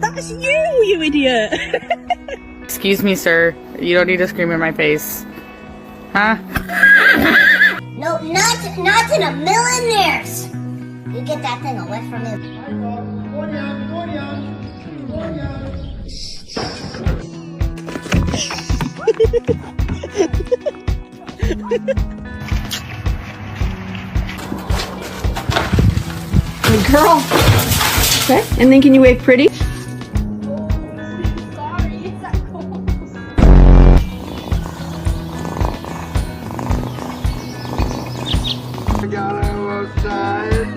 That's you idiot! Excuse me, sir. You don't need to scream in my face. Huh? No, not in a million years. You get that thing away from me. Good girl. Okay, and then can you wave pretty? I got outside.